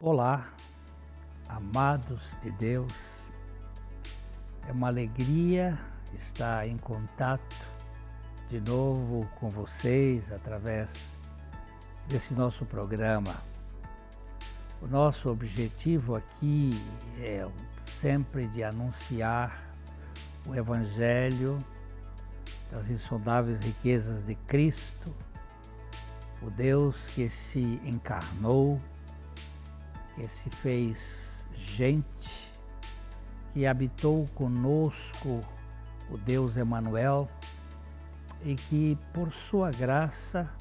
Olá, amados de Deus, é uma alegria estar em contato de novo com vocês através desse nosso programa. O nosso objetivo aqui é sempre de anunciar o Evangelho das insondáveis riquezas de Cristo, o Deus que se encarnou, que se fez gente, que habitou conosco o Deus Emanuel e que por sua graça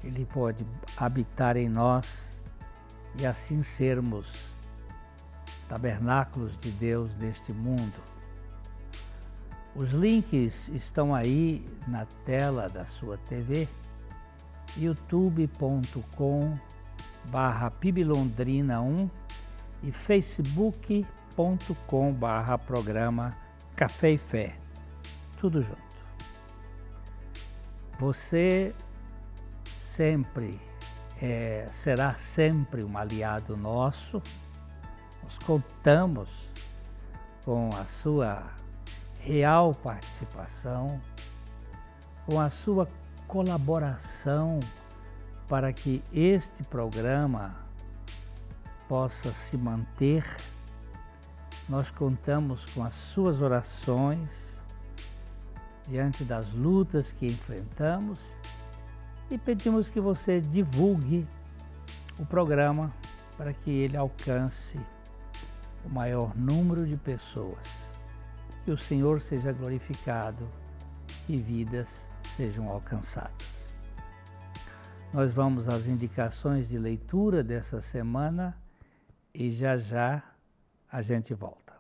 Ele pode habitar em nós e assim sermos tabernáculos de Deus neste mundo. Os links estão aí na tela da sua TV, youtube.com/piblondrina1 e facebook.com/programa Café e Fé, tudo junto. Você será sempre um aliado nosso. Nós contamos com a sua real participação, com a sua colaboração para que este programa possa se manter. Nós contamos com as suas orações diante das lutas que enfrentamos e pedimos que você divulgue o programa para que ele alcance o maior número de pessoas. Que o Senhor seja glorificado, que vidas sejam alcançadas. Nós vamos às indicações de leitura dessa semana e já a gente volta.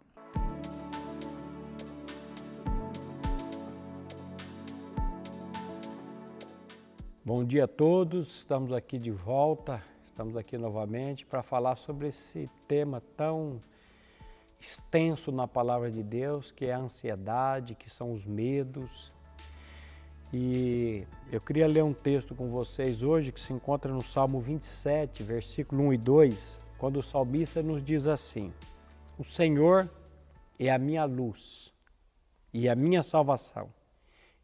Bom dia a todos, estamos aqui de volta, estamos aqui novamente para falar sobre esse tema tão extenso na palavra de Deus, que é a ansiedade, que são os medos. E eu queria ler um texto com vocês hoje que se encontra no Salmo 27, versículo 1 e 2, quando o salmista nos diz assim: o Senhor é a minha luz e a minha salvação.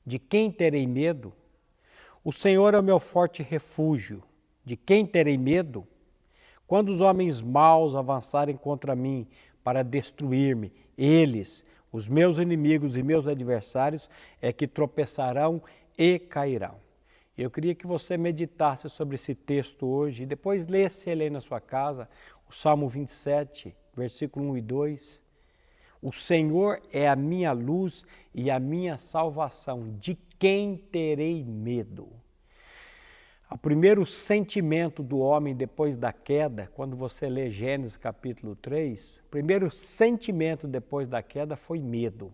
De quem terei medo? O Senhor é o meu forte refúgio. De quem terei medo? Quando os homens maus avançarem contra mim para destruir-me, eles, os meus inimigos e meus adversários, é que tropeçarão e cairão. Eu queria que você meditasse sobre esse texto hoje e depois lesse ele aí na sua casa, o Salmo 27, versículo 1 e 2. O Senhor é a minha luz e a minha salvação. De quem terei medo? O primeiro sentimento do homem depois da queda, quando você lê Gênesis capítulo 3, o primeiro sentimento depois da queda foi medo.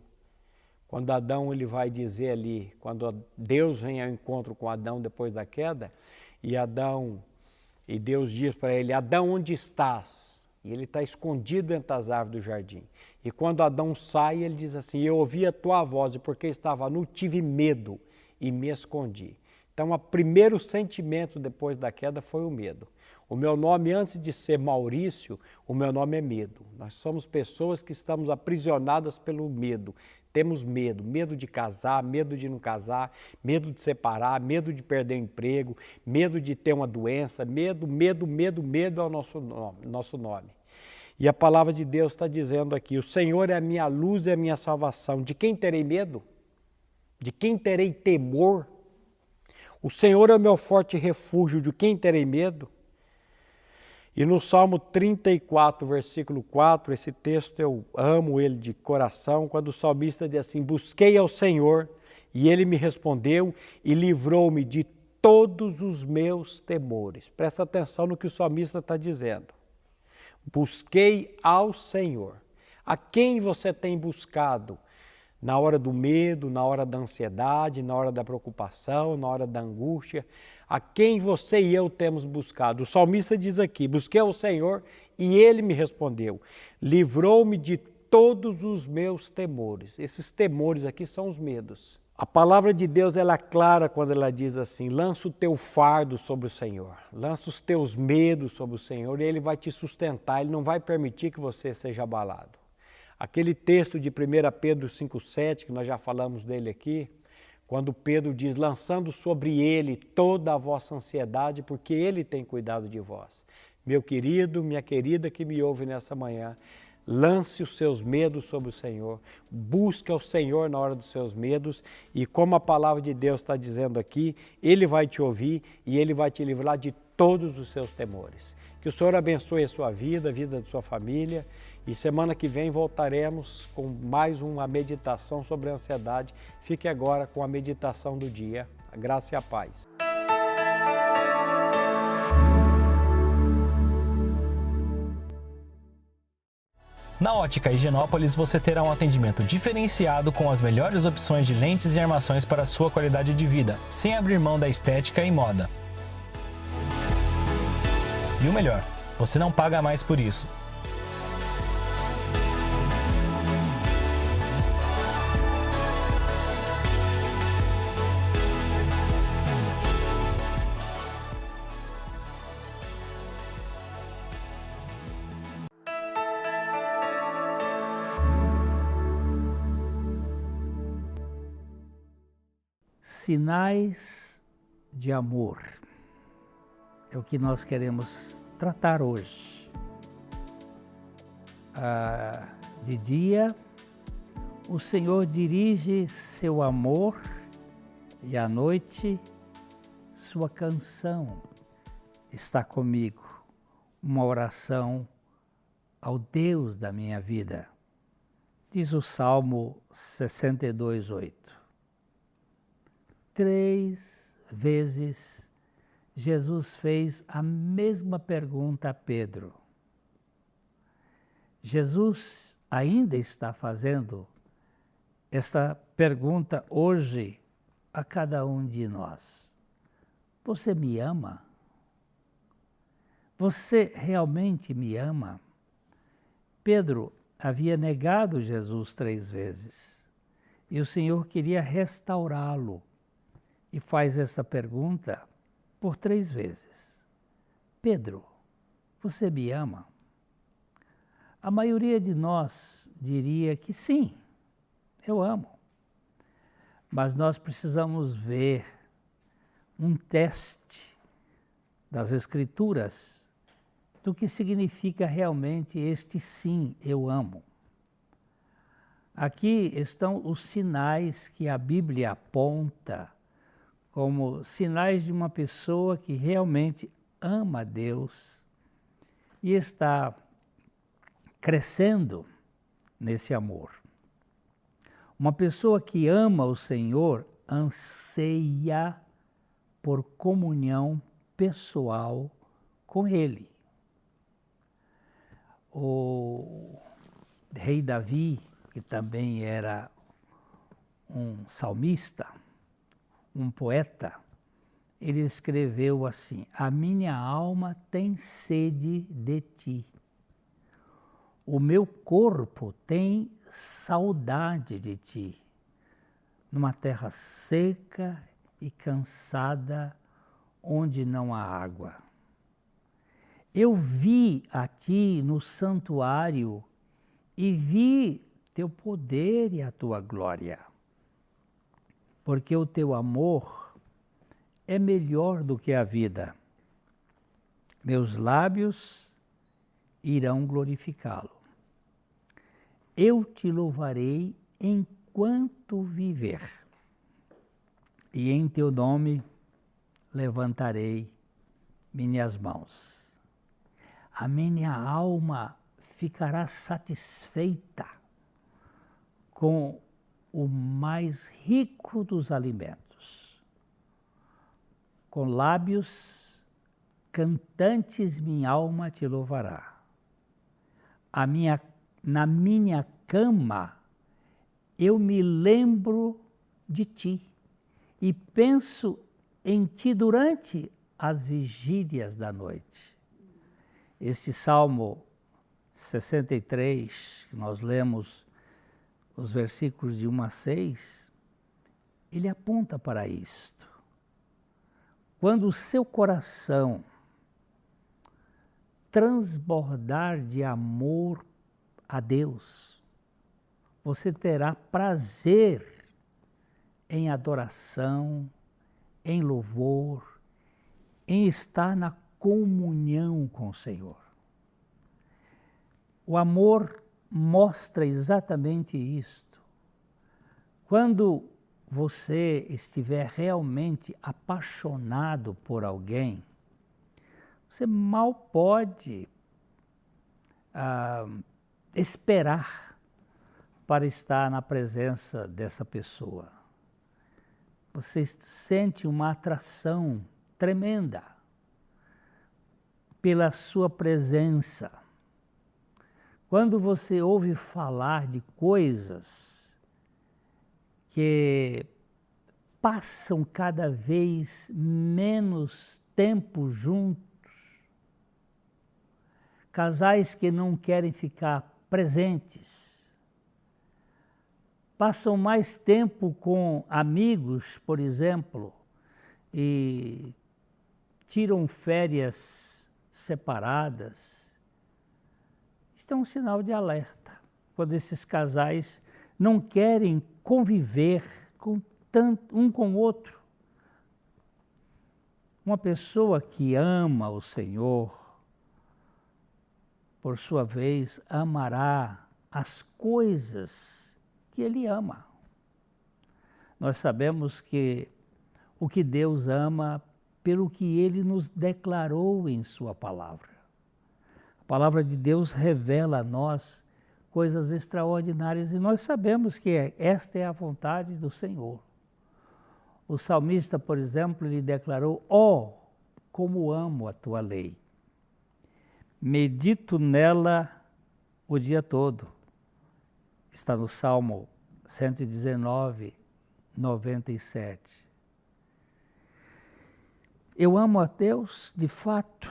Quando Adão ele vai dizer ali, quando Deus vem ao encontro com Adão depois da queda, e Deus diz para ele: Adão, onde estás? E ele está escondido entre as árvores do jardim. E quando Adão sai, ele diz assim: eu ouvi a tua voz e porque estava nu, tive medo e me escondi. Então, o primeiro sentimento depois da queda foi o medo. O meu nome, antes de ser Maurício, o meu nome é medo. Nós somos pessoas que estamos aprisionadas pelo medo. Temos medo, medo de casar, medo de não casar, medo de separar, medo de perder o emprego, medo de ter uma doença, medo é o nosso nome. E a palavra de Deus está dizendo aqui: o Senhor é a minha luz e a minha salvação. De quem terei medo? De quem terei temor? O Senhor é o meu forte refúgio, de quem terei medo? E no Salmo 34, versículo 4, esse texto eu amo ele de coração, quando o salmista diz assim: busquei ao Senhor e Ele me respondeu e livrou-me de todos os meus temores. Presta atenção no que o salmista está dizendo. Busquei ao Senhor. A quem você tem buscado? Na hora do medo, na hora da ansiedade, na hora da preocupação, na hora da angústia, a quem você e eu temos buscado? O salmista diz aqui: busquei ao Senhor e Ele me respondeu, livrou-me de todos os meus temores. Esses temores aqui são os medos. A palavra de Deus ela é clara quando ela diz assim: lança o teu fardo sobre o Senhor, lança os teus medos sobre o Senhor e Ele vai te sustentar, Ele não vai permitir que você seja abalado. Aquele texto de 1 Pedro 5,7, que nós já falamos dele aqui, quando Pedro diz, lançando sobre Ele toda a vossa ansiedade, porque Ele tem cuidado de vós. Meu querido, minha querida que me ouve nessa manhã, lance os seus medos sobre o Senhor, busque ao Senhor na hora dos seus medos e como a palavra de Deus está dizendo aqui, Ele vai te ouvir e Ele vai te livrar de todos os seus temores. Que o Senhor abençoe a sua vida, a vida da sua família e semana que vem voltaremos com mais uma meditação sobre a ansiedade. Fique agora com a meditação do dia. A graça e a paz. Na Ótica Higienópolis você terá um atendimento diferenciado com as melhores opções de lentes e armações para a sua qualidade de vida, sem abrir mão da estética e moda. E o melhor, você não paga mais por isso. Sinais de amor é o que nós queremos tratar hoje. De dia, o Senhor dirige seu amor e à noite, sua canção está comigo, uma oração ao Deus da minha vida. Diz o Salmo 62:8. 3 vezes Jesus fez a mesma pergunta a Pedro. Jesus ainda está fazendo esta pergunta hoje a cada um de nós. Você me ama? Você realmente me ama? Pedro havia negado Jesus 3 vezes e o Senhor queria restaurá-lo. E faz essa pergunta por 3 vezes. Pedro, você me ama? A maioria de nós diria que sim, eu amo. Mas nós precisamos ver um teste das Escrituras do que significa realmente este sim, eu amo. Aqui estão os sinais que a Bíblia aponta como sinais de uma pessoa que realmente ama a Deus e está crescendo nesse amor. Uma pessoa que ama o Senhor anseia por comunhão pessoal com Ele. O rei Davi, que também era um salmista, um poeta, ele escreveu assim: a minha alma tem sede de ti. O meu corpo tem saudade de ti, numa terra seca e cansada, onde não há água. Eu vi a ti no santuário e vi teu poder e a tua glória. Porque o teu amor é melhor do que a vida. Meus lábios irão glorificá-lo. Eu te louvarei enquanto viver, e em teu nome levantarei minhas mãos. A minha alma ficará satisfeita com o mais rico dos alimentos. Com lábios cantantes minha alma te louvará. Na minha cama eu me lembro de ti e penso em ti durante as vigílias da noite. Este Salmo 63, que nós lemos os versículos de 1 a 6, ele aponta para isto. Quando o seu coração transbordar de amor a Deus, você terá prazer em adoração, em louvor, em estar na comunhão com o Senhor. O amor mostra exatamente isto. Quando você estiver realmente apaixonado por alguém, você mal pode esperar para estar na presença dessa pessoa. Você sente uma atração tremenda pela sua presença. Quando você ouve falar de coisas que passam cada vez menos tempo juntos, casais que não querem ficar presentes, passam mais tempo com amigos, por exemplo, e tiram férias separadas. Isto é um sinal de alerta, quando esses casais não querem conviver um com o outro. Uma pessoa que ama o Senhor, por sua vez, amará as coisas que Ele ama. Nós sabemos que o que Deus ama, pelo que Ele nos declarou em Sua palavra. A palavra de Deus revela a nós coisas extraordinárias e nós sabemos que esta é a vontade do Senhor. O salmista, por exemplo, ele declarou: "Ó, como amo a tua lei. Medito nela o dia todo." Está no Salmo 119, 97. Eu amo a Deus de fato.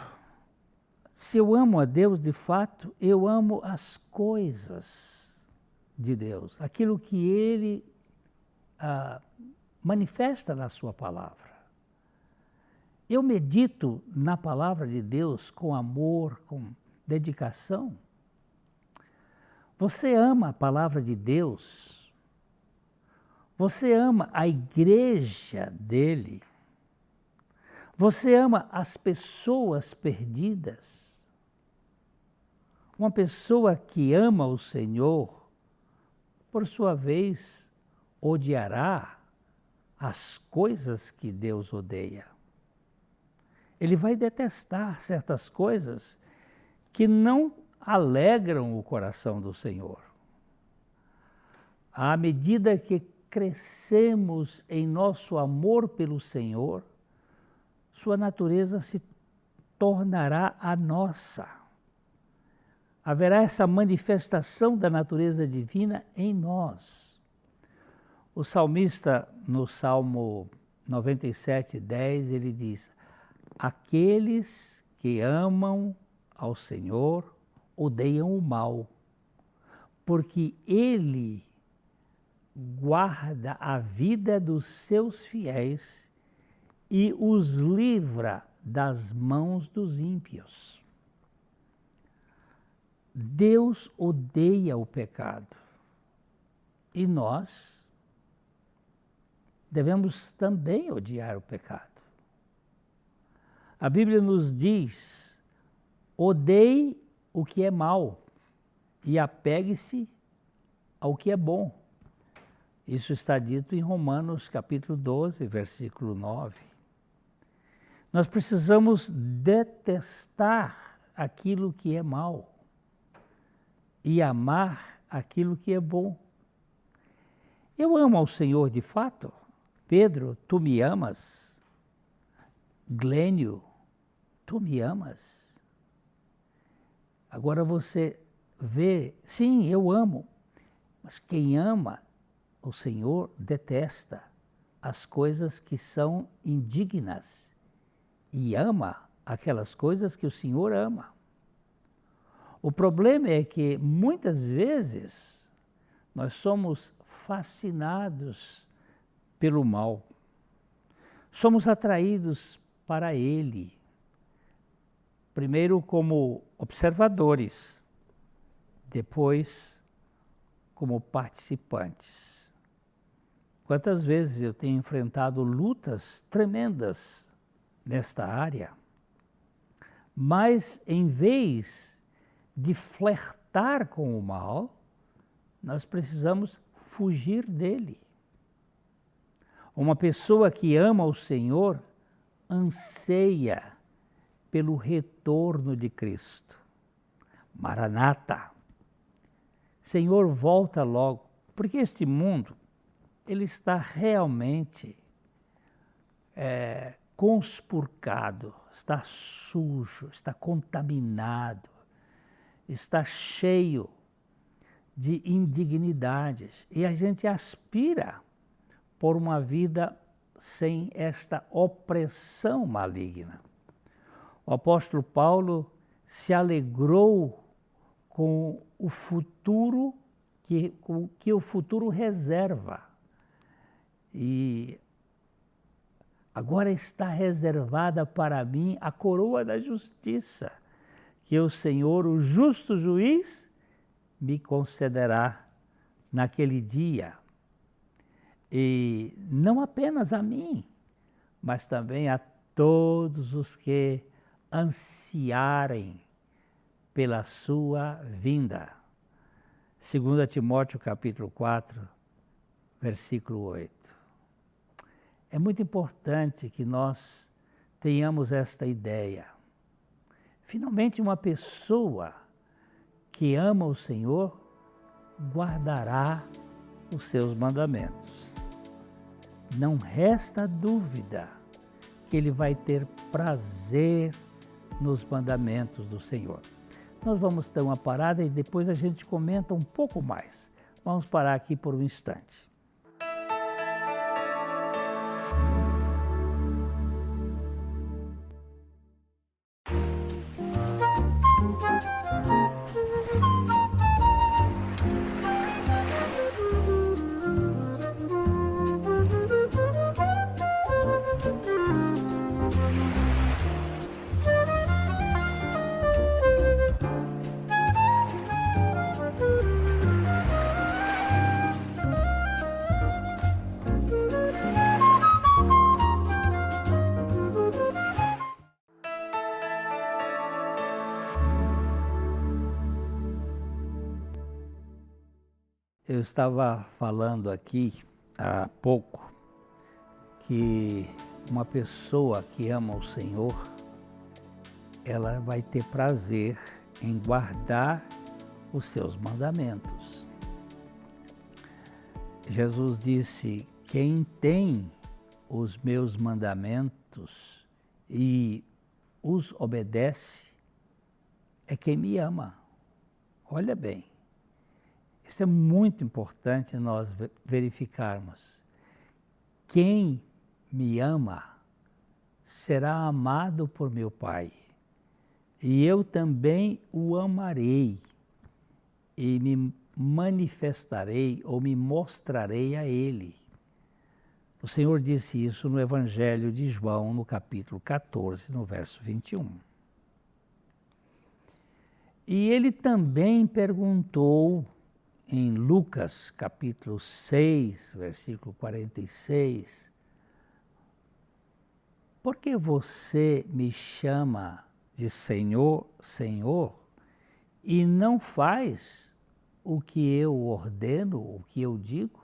Se eu amo a Deus de fato, eu amo as coisas de Deus, aquilo que Ele manifesta na sua palavra. Eu medito na palavra de Deus com amor, com dedicação. Você ama a palavra de Deus? Você ama a igreja dele? Você ama as pessoas perdidas? Uma pessoa que ama o Senhor, por sua vez, odiará as coisas que Deus odeia. Ele vai detestar certas coisas que não alegram o coração do Senhor. À medida que crescemos em nosso amor pelo Senhor, sua natureza se tornará a nossa. Haverá essa manifestação da natureza divina em nós. O salmista, no Salmo 97, 10, ele diz: aqueles que amam ao Senhor odeiam o mal, porque Ele guarda a vida dos seus fiéis e os livra das mãos dos ímpios. Deus odeia o pecado e nós devemos também odiar o pecado. A Bíblia nos diz: odeie o que é mal e apegue-se ao que é bom. Isso está dito em Romanos capítulo 12, versículo 9. Nós precisamos detestar aquilo que é mal e amar aquilo que é bom. Eu amo ao Senhor de fato? Pedro, tu me amas? Glênio, tu me amas? Agora você vê, sim, eu amo, mas quem ama o Senhor detesta as coisas que são indignas e ama aquelas coisas que o Senhor ama. O problema é que muitas vezes nós somos fascinados pelo mal. Somos atraídos para ele, primeiro como observadores, depois como participantes. Quantas vezes eu tenho enfrentado lutas tremendas nesta área, mas em vez de flertar com o mal, nós precisamos fugir dele. Uma pessoa que ama o Senhor anseia pelo retorno de Cristo. Maranata. Senhor, volta logo, porque este mundo ele está realmente conspurcado, está sujo, está contaminado, está cheio de indignidades. E a gente aspira por uma vida sem esta opressão maligna. O apóstolo Paulo se alegrou com o futuro que o futuro reserva. E agora está reservada para mim a coroa da justiça, que o Senhor, o justo juiz, me concederá naquele dia. E não apenas a mim, mas também a todos os que ansiarem pela sua vinda. 2 Timóteo capítulo 4, versículo 8. É muito importante que nós tenhamos esta ideia. Finalmente, uma pessoa que ama o Senhor guardará os seus mandamentos. Não resta dúvida que ele vai ter prazer nos mandamentos do Senhor. Nós vamos ter uma parada e depois a gente comenta um pouco mais. Vamos parar aqui por um instante. Eu estava falando aqui há pouco que uma pessoa que ama o Senhor, ela vai ter prazer em guardar os seus mandamentos. Jesus disse: quem tem os meus mandamentos e os obedece é quem me ama. Olha bem. Isso é muito importante nós verificarmos. Quem me ama será amado por meu Pai, e eu também o amarei, e me manifestarei ou me mostrarei a Ele. O Senhor disse isso no Evangelho de João, no capítulo 14, no verso 21. E Ele também perguntou em Lucas, capítulo 6, versículo 46, por que você me chama de Senhor, Senhor, e não faz o que eu ordeno, o que eu digo?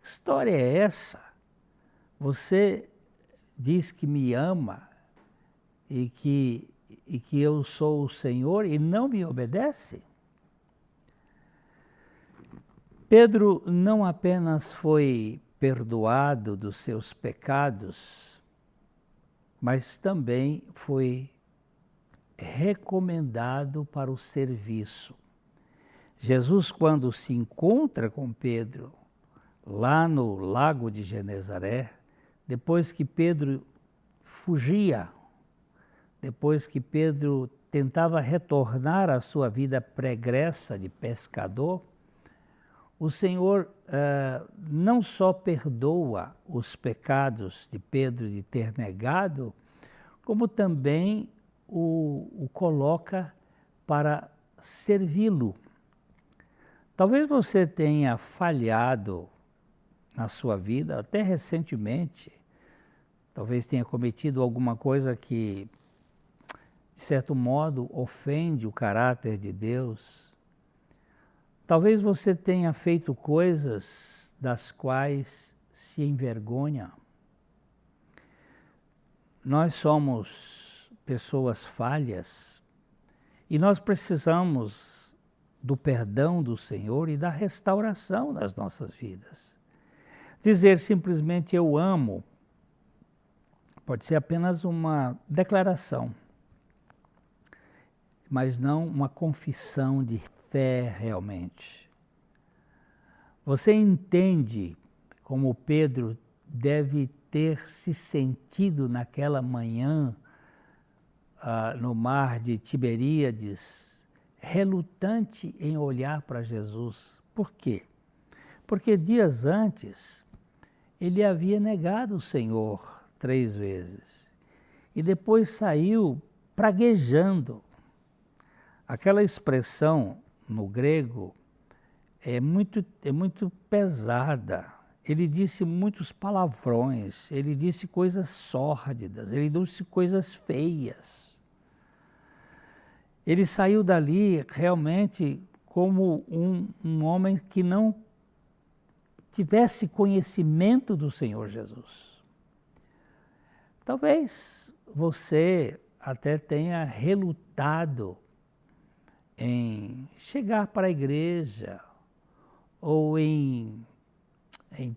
Que história é essa? Você diz que me ama e que eu sou o Senhor e não me obedece? Pedro não apenas foi perdoado dos seus pecados, mas também foi recomendado para o serviço. Jesus, quando se encontra com Pedro, lá no lago de Genezaré, depois que Pedro fugia, depois que Pedro tentava retornar à sua vida pregressa de pescador, o Senhor não só perdoa os pecados de Pedro de ter negado, como também o coloca para servi-lo. Talvez você tenha falhado na sua vida, até recentemente, talvez tenha cometido alguma coisa que, de certo modo, ofende o caráter de Deus. Talvez você tenha feito coisas das quais se envergonha. Nós somos pessoas falhas e nós precisamos do perdão do Senhor e da restauração das nossas vidas. Dizer simplesmente eu amo pode ser apenas uma declaração, mas não uma confissão de fé realmente. Você entende como Pedro deve ter se sentido naquela manhã no mar de Tiberíades, relutante em olhar para Jesus. Por quê? Porque dias antes ele havia negado o Senhor 3 vezes e depois saiu praguejando. Aquela expressão no grego é muito pesada. Ele disse muitos palavrões, ele disse coisas sórdidas, ele disse coisas feias. Ele saiu dali realmente como um homem que não tivesse conhecimento do Senhor Jesus. Talvez você até tenha relutado em chegar para a igreja ou em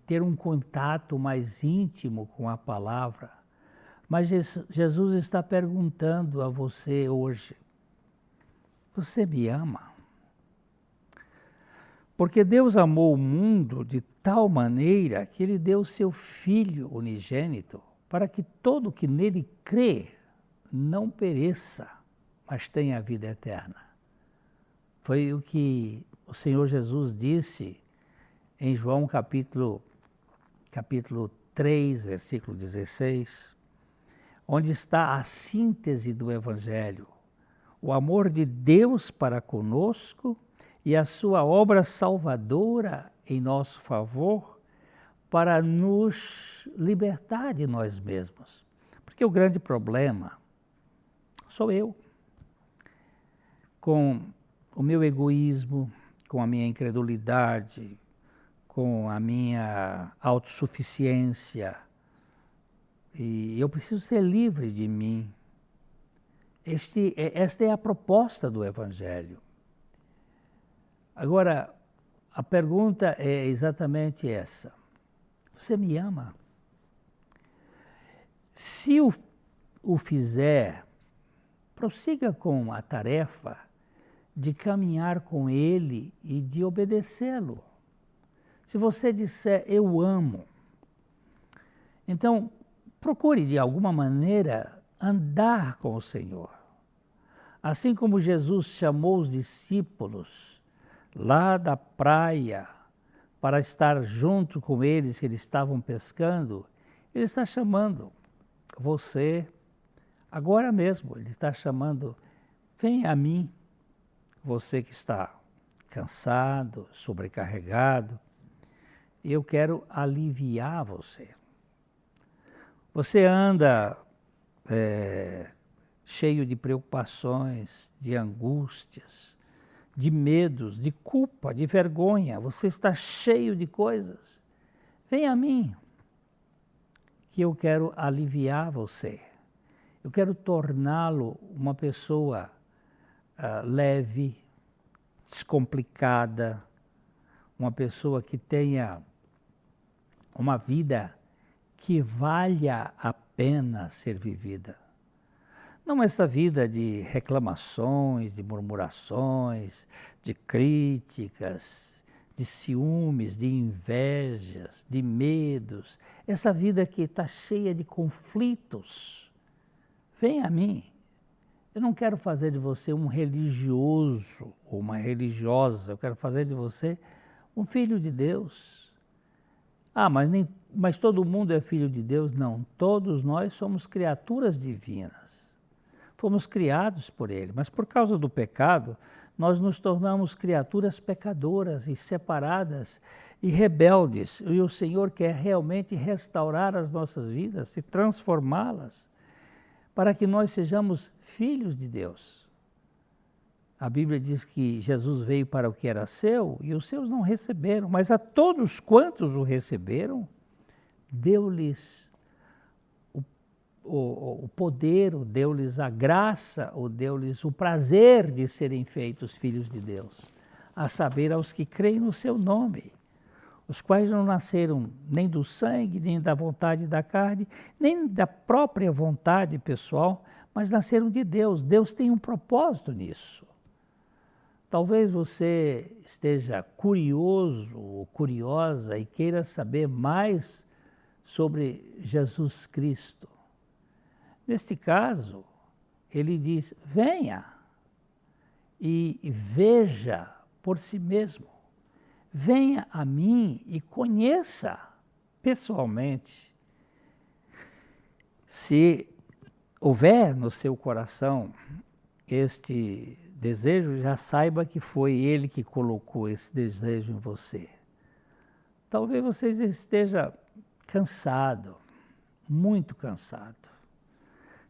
ter um contato mais íntimo com a palavra. Mas Jesus está perguntando a você hoje, você me ama? Porque Deus amou o mundo de tal maneira que Ele deu seu Filho unigênito para que todo que nele crê não pereça, mas tenha a vida eterna. Foi o que o Senhor Jesus disse em João capítulo 3, versículo 16, onde está a síntese do Evangelho, o amor de Deus para conosco e a sua obra salvadora em nosso favor para nos libertar de nós mesmos. Porque o grande problema sou eu, com o meu egoísmo, com a minha incredulidade, com a minha autossuficiência. E eu preciso ser livre de mim. Esta é a proposta do Evangelho. Agora, a pergunta é exatamente essa. Você me ama? Se o fizer, prossiga com a tarefa de caminhar com Ele e de obedecê-lo. Se você disser, eu amo, então procure de alguma maneira andar com o Senhor. Assim como Jesus chamou os discípulos lá da praia para estar junto com eles, que eles estavam pescando, Ele está chamando você, agora mesmo, Ele está chamando, vem a mim, você que está cansado, sobrecarregado, eu quero aliviar você. Você anda cheio de preocupações, de angústias, de medos, de culpa, de vergonha. Você está cheio de coisas. Vem a mim, que eu quero aliviar você. Eu quero torná-lo uma pessoa leve, descomplicada, uma pessoa que tenha uma vida que valha a pena ser vivida. Não essa vida de reclamações, de murmurações, de críticas, de ciúmes, de invejas, de medos. Essa vida que está cheia de conflitos. Vem a mim. Eu não quero fazer de você um religioso ou uma religiosa. Eu quero fazer de você Um filho de Deus. Ah, mas todo mundo é filho de Deus? Não, todos nós somos criaturas divinas. Fomos criados por Ele, mas por causa do pecado, nós nos tornamos criaturas pecadoras e separadas e rebeldes. E o Senhor quer realmente restaurar as nossas vidas e transformá-las para que nós sejamos filhos de Deus. A Bíblia diz que Jesus veio para o que era seu e os seus não receberam, mas a todos quantos o receberam, deu-lhes o poder, deu-lhes a graça, deu-lhes o prazer de serem feitos filhos de Deus, a saber, aos que creem no seu nome, os quais não nasceram nem do sangue, nem da vontade da carne, nem da própria vontade pessoal, mas nasceram de Deus. Deus tem um propósito nisso. Talvez você esteja curioso ou curiosa e queira saber mais sobre Jesus Cristo. Neste caso, ele diz, venha e veja por si mesmo. Venha a mim e conheça pessoalmente. Se houver no seu coração este desejo, já saiba que foi Ele que colocou esse desejo em você. Talvez você esteja cansado, muito cansado.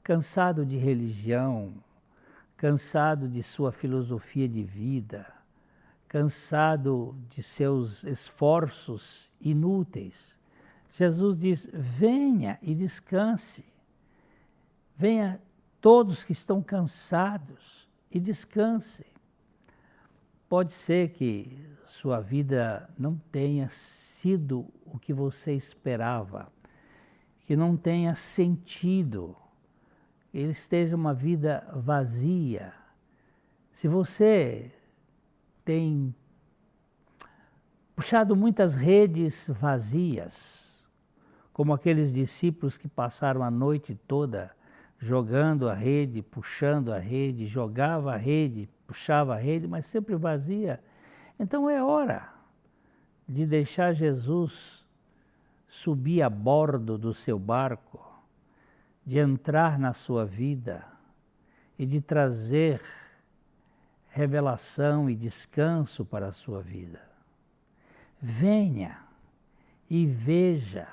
Cansado de religião, cansado de sua filosofia de vida, cansado de seus esforços inúteis. Jesus diz, venha e descanse. Venha todos que estão cansados e descanse. Pode ser que sua vida não tenha sido o que você esperava, que não tenha sentido, ele esteja uma vida vazia. Se você tem puxado muitas redes vazias, como aqueles discípulos que passaram a noite toda jogando a rede, puxando a rede, jogava a rede, puxava a rede, mas sempre vazia. Então é hora de deixar Jesus subir a bordo do seu barco, de entrar na sua vida e de trazer revelação e descanso para a sua vida. Venha e veja,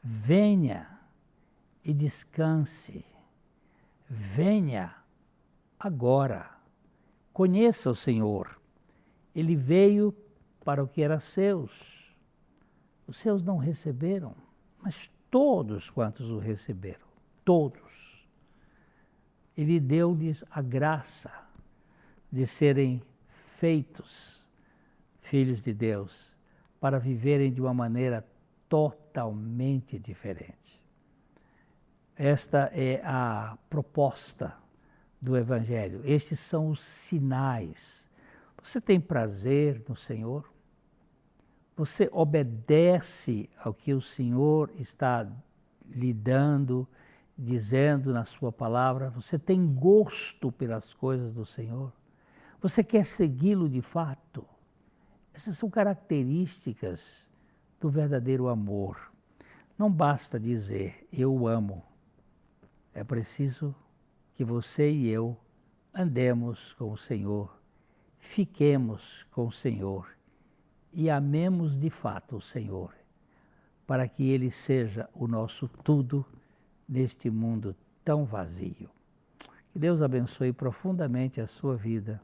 venha e descanse, venha agora, conheça o Senhor. Ele veio para o que era seus, os seus não receberam, mas todos quantos o receberam, todos, Ele deu-lhes a graça de serem feitos filhos de Deus, para viverem de uma maneira totalmente diferente. Esta é a proposta do Evangelho. Estes são os sinais. Você tem prazer no Senhor? Você obedece ao que o Senhor está lhe dando, dizendo na sua palavra? Você tem gosto pelas coisas do Senhor? Você quer segui-lo de fato? Essas são características do verdadeiro amor. Não basta dizer, eu o amo. É preciso que você e eu andemos com o Senhor, fiquemos com o Senhor e amemos de fato o Senhor, para que Ele seja o nosso tudo neste mundo tão vazio. Que Deus abençoe profundamente a sua vida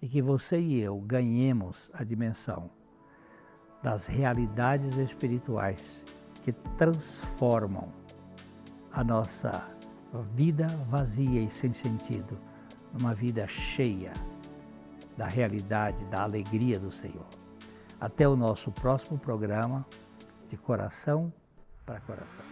e que você e eu ganhemos a dimensão das realidades espirituais que transformam a nossa vida vazia e sem sentido numa vida cheia da realidade, da alegria do Senhor. Até o nosso próximo programa de Coração para Coração.